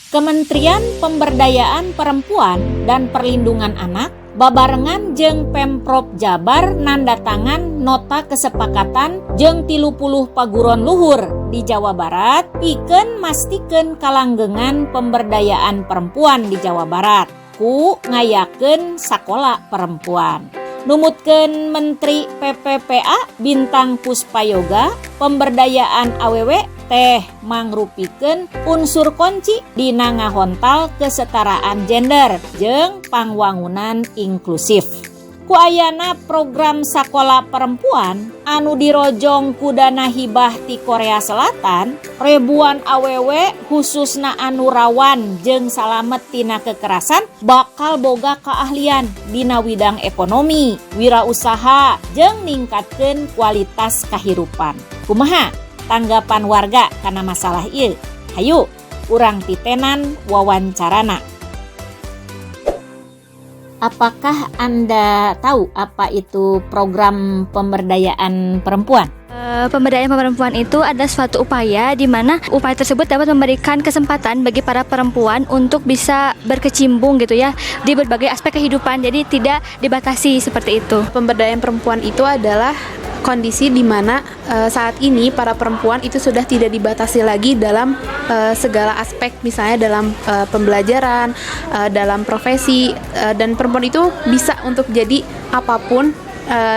Kementerian Pemberdayaan Perempuan dan Perlindungan Anak babarengan jeung Pemprov Jabar nandatangan nota kesepakatan jeung 30 paguron luhur di Jawa Barat pikeun mastikeun kalanggengan pemberdayaan perempuan di Jawa Barat ku ngayakeun sakola perempuan. Numutkeun Menteri PPPA Bintang Puspayoga, pemberdayaan awewe teh mangrupikeun unsur kunci dina ngahontal kesetaraan gender jeung pangwangunan inklusif. Ku ayana program sakola perempuan anu dirojong ku dana hibah ti Korea Selatan, ribuan awewe khususna anu rawan jeung salamet tina kekerasan bakal boga keahlian dina widang ekonomi, wirausaha jeung ningkatkeun kualitas kahirupan. Kumaha tanggapan warga kana masalah ieu? Hayu urang titenan wawancarana. Apakah Anda tahu apa itu program pemberdayaan perempuan? Pemberdayaan perempuan itu adalah suatu upaya di mana upaya tersebut dapat memberikan kesempatan bagi para perempuan untuk bisa berkecimpung gitu ya di berbagai aspek kehidupan, jadi tidak dibatasi seperti itu. Pemberdayaan perempuan itu adalah kondisi di mana saat ini para perempuan itu sudah tidak dibatasi lagi dalam segala aspek, misalnya dalam pembelajaran, dalam profesi, dan perempuan itu bisa untuk jadi apapun.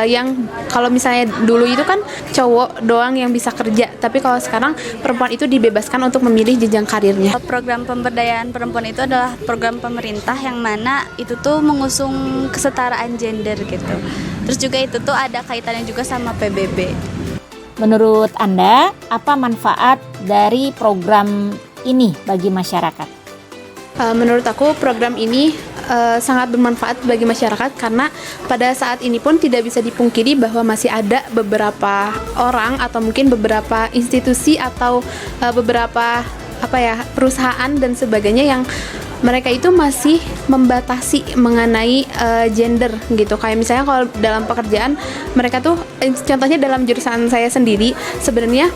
Yang kalau misalnya dulu itu kan cowok doang yang bisa kerja, tapi kalau sekarang perempuan itu dibebaskan untuk memilih jenjang karirnya. Program pemberdayaan perempuan itu adalah program pemerintah yang mana itu tuh mengusung kesetaraan gender gitu. Terus juga itu tuh ada kaitannya juga sama PBB. Menurut Anda, apa manfaat dari program ini bagi masyarakat? Menurut aku program ini sangat bermanfaat bagi masyarakat karena pada saat ini pun tidak bisa dipungkiri bahwa masih ada beberapa orang atau mungkin beberapa institusi atau beberapa perusahaan dan sebagainya yang mereka itu masih membatasi mengenai gender gitu. Kayak misalnya kalau dalam pekerjaan mereka tuh contohnya dalam jurusan saya sendiri, sebenarnya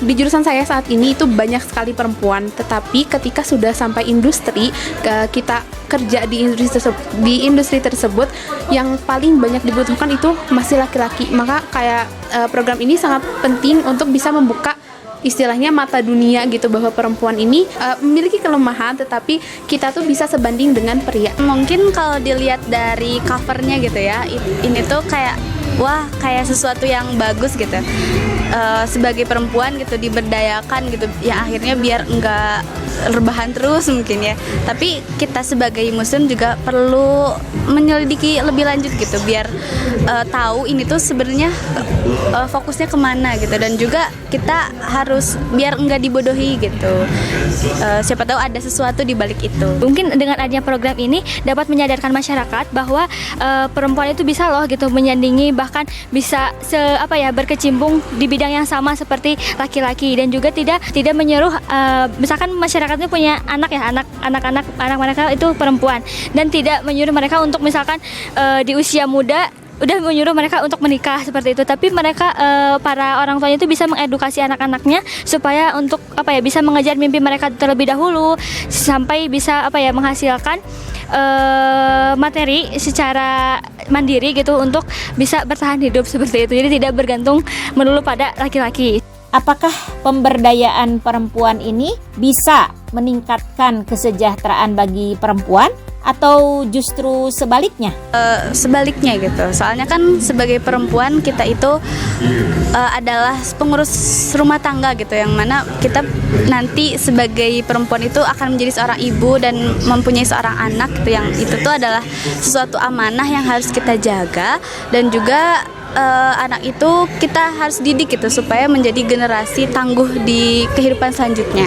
di jurusan saya saat ini itu banyak sekali perempuan, tetapi ketika sudah sampai industri, kita kerja di industri tersebut yang paling banyak dibutuhkan itu masih laki-laki. Maka kayak program ini sangat penting untuk bisa membuka istilahnya mata dunia gitu, bahwa perempuan ini memiliki kelemahan tetapi kita tuh bisa sebanding dengan pria. Mungkin kalau dilihat dari covernya gitu ya, ini tuh kayak wah kayak sesuatu yang bagus gitu. Sebagai perempuan gitu diberdayakan gitu ya, akhirnya biar enggak rebahan terus mungkin ya. Tapi kita sebagai muslim juga perlu menyelidiki lebih lanjut gitu biar tahu ini tuh sebenarnya fokusnya kemana gitu, dan juga kita harus biar enggak dibodohi gitu. Siapa tahu ada sesuatu di balik itu. Mungkin dengan adanya program ini dapat menyadarkan masyarakat bahwa perempuan itu bisa loh gitu menyandingi, bahkan bisa berkecimpung di bidang yang sama seperti laki-laki, dan juga tidak menyuruh misalkan masyarakat itu punya anak ya, anak mereka itu perempuan, dan tidak menyuruh mereka untuk misalkan di usia muda udah menyuruh mereka untuk menikah seperti itu, tapi mereka para orang tuanya itu bisa mengedukasi anak-anaknya supaya untuk bisa mengejar mimpi mereka terlebih dahulu sampai bisa menghasilkan materi secara mandiri gitu untuk bisa bertahan hidup seperti itu. Jadi tidak bergantung melulu pada laki-laki. Apakah pemberdayaan perempuan ini bisa meningkatkan kesejahteraan bagi perempuan atau justru sebaliknya? Sebaliknya gitu. Soalnya kan sebagai perempuan kita itu adalah pengurus rumah tangga gitu, yang mana kita nanti sebagai perempuan itu akan menjadi seorang ibu dan mempunyai seorang anak gitu, yang itu tuh adalah sesuatu amanah yang harus kita jaga, dan juga anak itu kita harus didik gitu supaya menjadi generasi tangguh di kehidupan selanjutnya.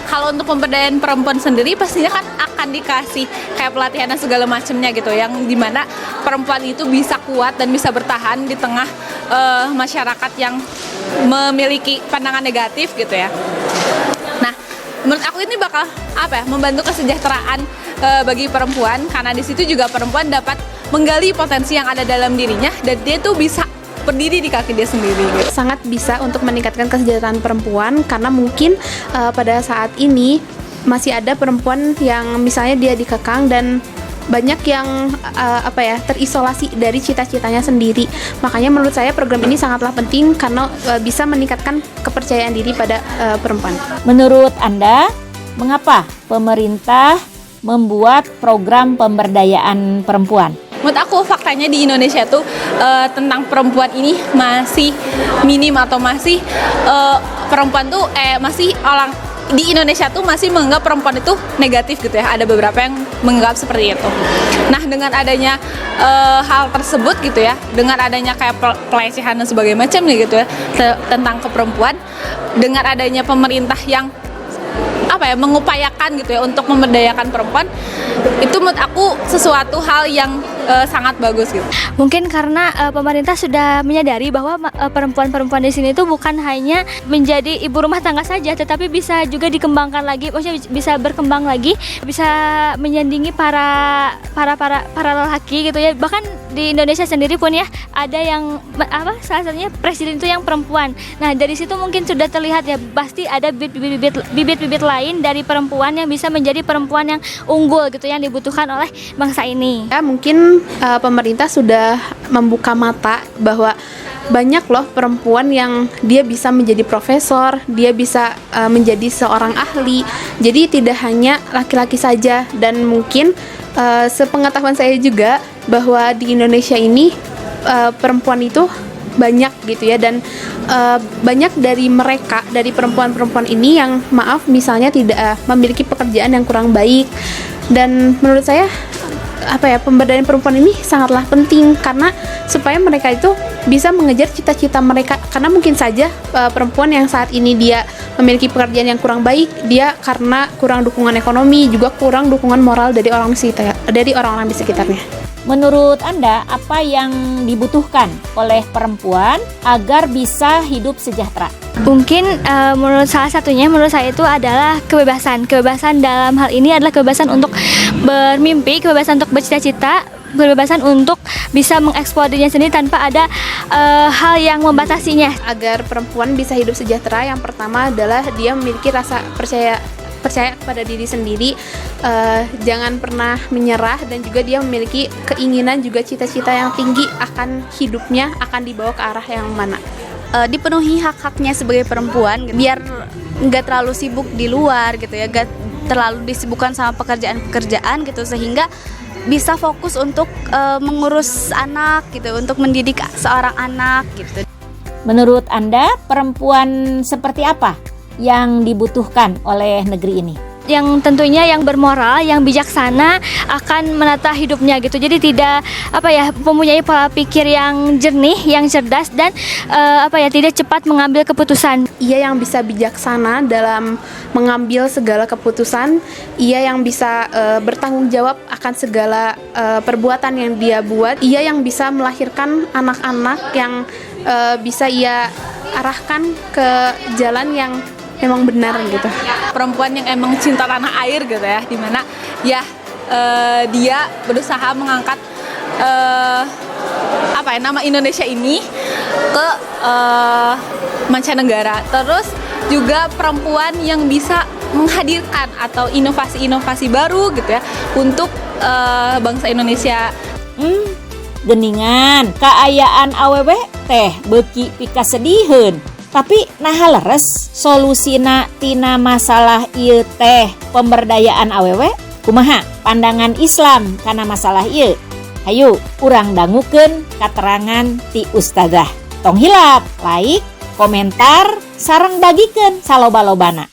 Kalau untuk pemberdayaan perempuan sendiri pastinya kan akan dikasih kayak pelatihan dan segala macamnya gitu, yang dimana perempuan itu bisa kuat dan bisa bertahan di tengah masyarakat yang memiliki pandangan negatif gitu ya. Nah, menurut aku ini bakal membantu kesejahteraan bagi perempuan, karena di situ juga perempuan dapat menggali potensi yang ada dalam dirinya dan dia tuh bisa berdiri di kaki dia sendiri gitu. Sangat bisa untuk meningkatkan kesejahteraan perempuan karena mungkin pada saat ini masih ada perempuan yang misalnya dia dikekang dan banyak yang terisolasi dari cita-citanya sendiri. Makanya menurut saya program ini sangatlah penting karena bisa meningkatkan kepercayaan diri pada perempuan. Menurut Anda, mengapa pemerintah membuat program pemberdayaan perempuan? Menurut aku faktanya di Indonesia tuh tentang perempuan ini masih minim atau masih perempuan tuh masih orang di Indonesia tuh masih menganggap perempuan itu negatif gitu ya. Ada beberapa yang menganggap seperti itu. Nah, dengan adanya hal tersebut gitu ya, dengan adanya kayak pelecehan dan sebagainya macam gitu ya tentang keperempuan, dengan adanya pemerintah yang mengupayakan gitu ya untuk memberdayakan perempuan, itu menurut aku sesuatu hal yang sangat bagus gitu. Mungkin karena pemerintah sudah menyadari bahwa perempuan-perempuan di sini itu bukan hanya menjadi ibu rumah tangga saja, tetapi bisa juga dikembangkan lagi, maksudnya bisa berkembang lagi, bisa menyandingi para lelaki gitu ya. Bahkan di Indonesia sendiri pun ya ada yang salah satunya presiden itu yang perempuan. Nah, dari situ mungkin sudah terlihat ya, pasti ada bibit-bibit lain dari perempuan yang bisa menjadi perempuan yang unggul gitu yang dibutuhkan oleh bangsa ini. Ya, mungkin pemerintah sudah membuka mata bahwa banyak loh perempuan yang dia bisa menjadi profesor, dia bisa menjadi seorang ahli. Jadi tidak hanya laki-laki saja, dan mungkin sepengetahuan saya juga bahwa di Indonesia ini perempuan itu banyak gitu ya, dan banyak dari mereka, dari perempuan-perempuan ini yang misalnya tidak memiliki pekerjaan yang kurang baik. Dan menurut saya pemberdayaan perempuan ini sangatlah penting karena supaya mereka itu bisa mengejar cita-cita mereka, karena mungkin saja perempuan yang saat ini dia memiliki pekerjaan yang kurang baik, dia karena kurang dukungan ekonomi, juga kurang dukungan moral dari orang-orang di sekitarnya. Menurut Anda, apa yang dibutuhkan oleh perempuan agar bisa hidup sejahtera? Mungkin menurut saya itu adalah kebebasan. Kebebasan dalam hal ini adalah kebebasan untuk bermimpi, kebebasan untuk bercita-cita, kebebasan untuk bisa mengeksplor dirinya sendiri tanpa ada hal yang membatasinya. Agar perempuan bisa hidup sejahtera, yang pertama adalah dia memiliki rasa percaya kepada diri sendiri, jangan pernah menyerah, dan juga dia memiliki keinginan juga cita-cita yang tinggi akan hidupnya, akan dibawa ke arah yang mana. Dipenuhi hak-haknya sebagai perempuan biar nggak terlalu sibuk di luar gitu ya, nggak terlalu disibukkan sama pekerjaan-pekerjaan gitu, sehingga bisa fokus untuk mengurus anak gitu, untuk mendidik seorang anak gitu. Menurut Anda, perempuan seperti apa yang dibutuhkan oleh negeri ini? Yang tentunya yang bermoral, yang bijaksana akan menata hidupnya gitu. Jadi tidak mempunyai pola pikir yang jernih, yang cerdas, dan tidak cepat mengambil keputusan. Ia yang bisa bijaksana dalam mengambil segala keputusan, ia yang bisa bertanggung jawab akan segala perbuatan yang dia buat, ia yang bisa melahirkan anak-anak yang bisa ia arahkan ke jalan yang memang benar gitu. Perempuan yang emang cinta tanah air gitu ya, dimana ya dia berusaha mengangkat nama Indonesia ini ke mancanegara. Terus juga perempuan yang bisa menghadirkan atau inovasi-inovasi baru gitu ya untuk bangsa Indonesia. Geningan kaayaan awewe teh beuki pika sediheun. Tapi naha leres solusina tina masalah ieu teh pemberdayaan awewe? Kumaha pandangan Islam kana masalah ieu? Hayu urang dangukeun katerangan ti ustazah. Tong hilap, like, komentar, sareng bagikeun saloba-lobana.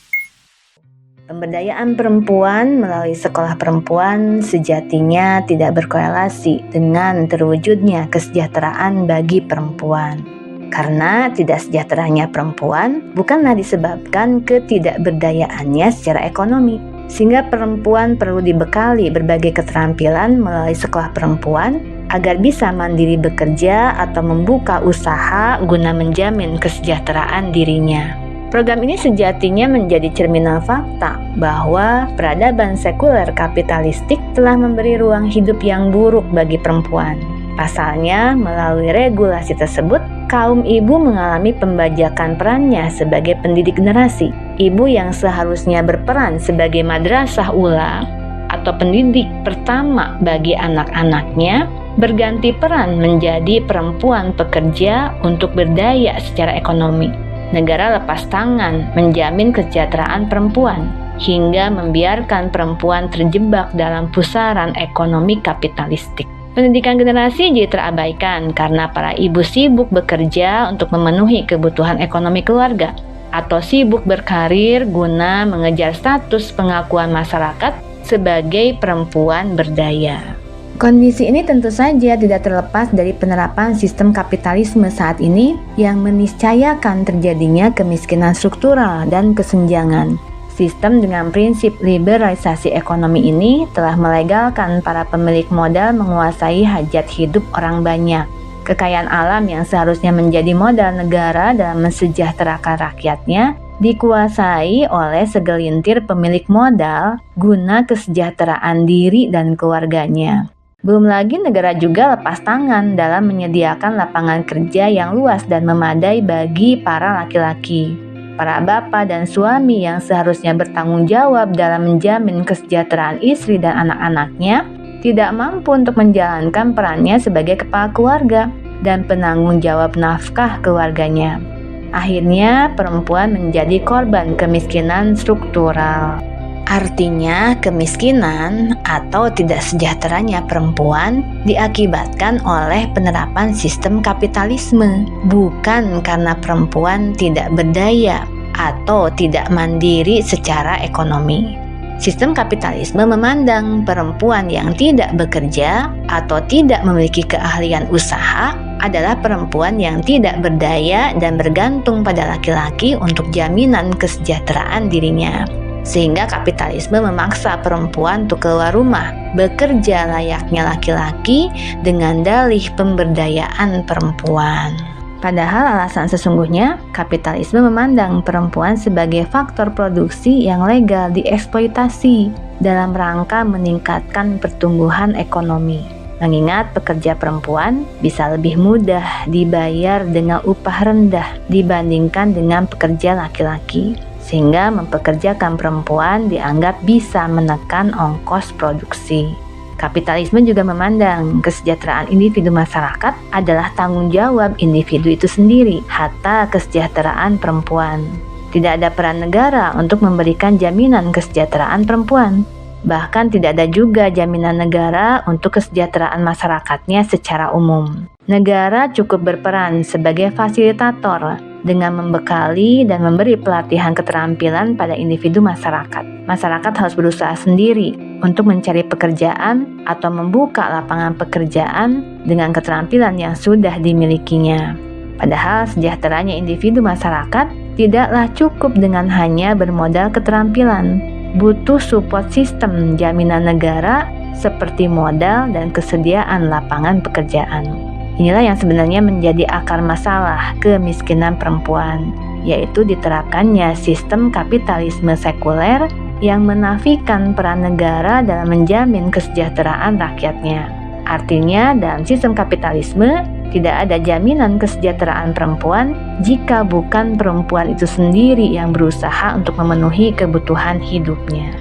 Pemberdayaan perempuan melalui sekolah perempuan sejatinya tidak berkorelasi dengan terwujudnya kesejahteraan bagi perempuan. Karena tidak sejahteranya perempuan bukanlah disebabkan ketidakberdayaannya secara ekonomi, sehingga perempuan perlu dibekali berbagai keterampilan melalui sekolah perempuan agar bisa mandiri bekerja atau membuka usaha guna menjamin kesejahteraan dirinya. Program ini sejatinya menjadi cerminan fakta bahwa peradaban sekuler kapitalistik telah memberi ruang hidup yang buruk bagi perempuan. Pasalnya, melalui regulasi tersebut, kaum ibu mengalami pembajakan perannya sebagai pendidik generasi. Ibu yang seharusnya berperan sebagai madrasah ula atau pendidik pertama bagi anak-anaknya, berganti peran menjadi perempuan pekerja untuk berdaya secara ekonomi. Negara lepas tangan menjamin kesejahteraan perempuan hingga membiarkan perempuan terjebak dalam pusaran ekonomi kapitalistik. Pendidikan generasi jadi terabaikan karena para ibu sibuk bekerja untuk memenuhi kebutuhan ekonomi keluarga atau sibuk berkarir guna mengejar status pengakuan masyarakat sebagai perempuan berdaya. Kondisi ini tentu saja tidak terlepas dari penerapan sistem kapitalisme saat ini yang meniscayakan terjadinya kemiskinan struktural dan kesenjangan. Sistem dengan prinsip liberalisasi ekonomi ini telah melegalkan para pemilik modal menguasai hajat hidup orang banyak. Kekayaan alam yang seharusnya menjadi modal negara dalam mensejahterakan rakyatnya dikuasai oleh segelintir pemilik modal guna kesejahteraan diri dan keluarganya. Belum lagi negara juga lepas tangan dalam menyediakan lapangan kerja yang luas dan memadai bagi para laki-laki. Para bapak dan suami yang seharusnya bertanggung jawab dalam menjamin kesejahteraan istri dan anak-anaknya tidak mampu untuk menjalankan perannya sebagai kepala keluarga dan penanggung jawab nafkah keluarganya. Akhirnya perempuan menjadi korban kemiskinan struktural. Artinya, kemiskinan atau tidak sejahteranya perempuan diakibatkan oleh penerapan sistem kapitalisme, bukan karena perempuan tidak berdaya atau tidak mandiri secara ekonomi. Sistem kapitalisme memandang perempuan yang tidak bekerja atau tidak memiliki keahlian usaha adalah perempuan yang tidak berdaya dan bergantung pada laki-laki untuk jaminan kesejahteraan dirinya. Sehingga kapitalisme memaksa perempuan untuk keluar rumah, bekerja layaknya laki-laki dengan dalih pemberdayaan perempuan. Padahal alasan sesungguhnya, kapitalisme memandang perempuan sebagai faktor produksi yang legal dieksploitasi dalam rangka meningkatkan pertumbuhan ekonomi. Mengingat pekerja perempuan bisa lebih mudah dibayar dengan upah rendah dibandingkan dengan pekerja laki-laki. Sehingga mempekerjakan perempuan dianggap bisa menekan ongkos produksi. Kapitalisme juga memandang kesejahteraan individu masyarakat adalah tanggung jawab individu itu sendiri, hatta kesejahteraan perempuan. Tidak ada peran negara untuk memberikan jaminan kesejahteraan perempuan. Bahkan tidak ada juga jaminan negara untuk kesejahteraan masyarakatnya secara umum. Negara cukup berperan sebagai fasilitator dengan membekali dan memberi pelatihan keterampilan pada individu masyarakat. Masyarakat harus berusaha sendiri untuk mencari pekerjaan atau membuka lapangan pekerjaan dengan keterampilan yang sudah dimilikinya. Padahal sejahteranya individu masyarakat tidaklah cukup dengan hanya bermodal keterampilan. Butuh support sistem jaminan negara seperti modal dan kesediaan lapangan pekerjaan. Inilah yang sebenarnya menjadi akar masalah kemiskinan perempuan, yaitu diterapkannya sistem kapitalisme sekuler yang menafikan peran negara dalam menjamin kesejahteraan rakyatnya. Artinya, dalam sistem kapitalisme tidak ada jaminan kesejahteraan perempuan jika bukan perempuan itu sendiri yang berusaha untuk memenuhi kebutuhan hidupnya.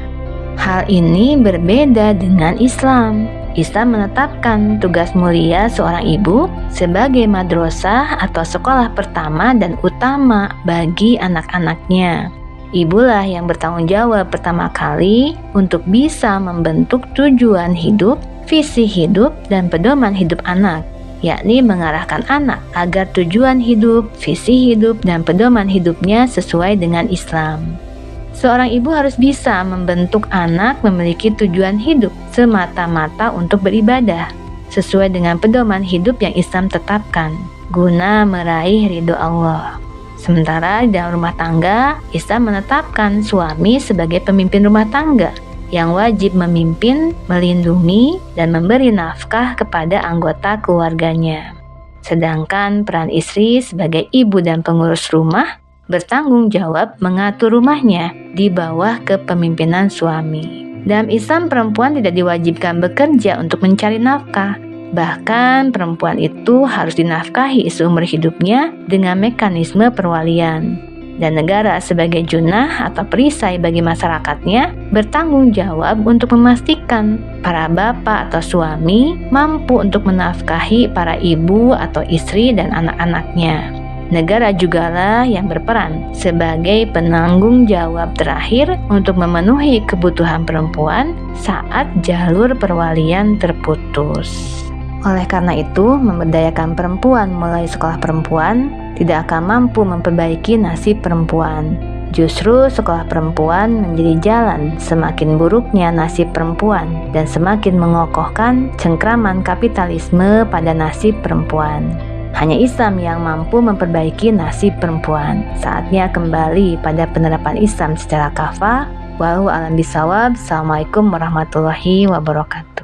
Hal ini berbeda dengan Islam. Islam menetapkan tugas mulia seorang ibu sebagai madrasah atau sekolah pertama dan utama bagi anak-anaknya. Ibulah yang bertanggung jawab pertama kali untuk bisa membentuk tujuan hidup, visi hidup, dan pedoman hidup anak, yakni mengarahkan anak agar tujuan hidup, visi hidup, dan pedoman hidupnya sesuai dengan Islam. Seorang ibu harus bisa membentuk anak memiliki tujuan hidup semata-mata untuk beribadah, sesuai dengan pedoman hidup yang Islam tetapkan, guna meraih ridho Allah. Sementara di dalam rumah tangga, Islam menetapkan suami sebagai pemimpin rumah tangga, yang wajib memimpin, melindungi, dan memberi nafkah kepada anggota keluarganya. Sedangkan peran istri sebagai ibu dan pengurus rumah bertanggung jawab mengatur rumahnya di bawah kepemimpinan suami. Dalam Islam, perempuan tidak diwajibkan bekerja untuk mencari nafkah, Bahkan perempuan itu harus dinafkahi seumur hidupnya dengan mekanisme perwalian. Dan negara sebagai junah atau perisai bagi masyarakatnya bertanggung jawab untuk memastikan para bapak atau suami mampu untuk menafkahi para ibu atau istri dan anak-anaknya. Negara jugalah yang berperan sebagai penanggung jawab terakhir untuk memenuhi kebutuhan perempuan saat jalur perwalian terputus. Oleh karena itu, memberdayakan perempuan melalui sekolah perempuan tidak akan mampu memperbaiki nasib perempuan. Justru sekolah perempuan menjadi jalan semakin buruknya nasib perempuan dan semakin mengokohkan cengkraman kapitalisme pada nasib perempuan. Hanya Islam yang mampu memperbaiki nasib perempuan. Saatnya kembali pada penerapan Islam secara kafah. Wallahu a'lam bishawab. Assalamualaikum warahmatullahi wabarakatuh.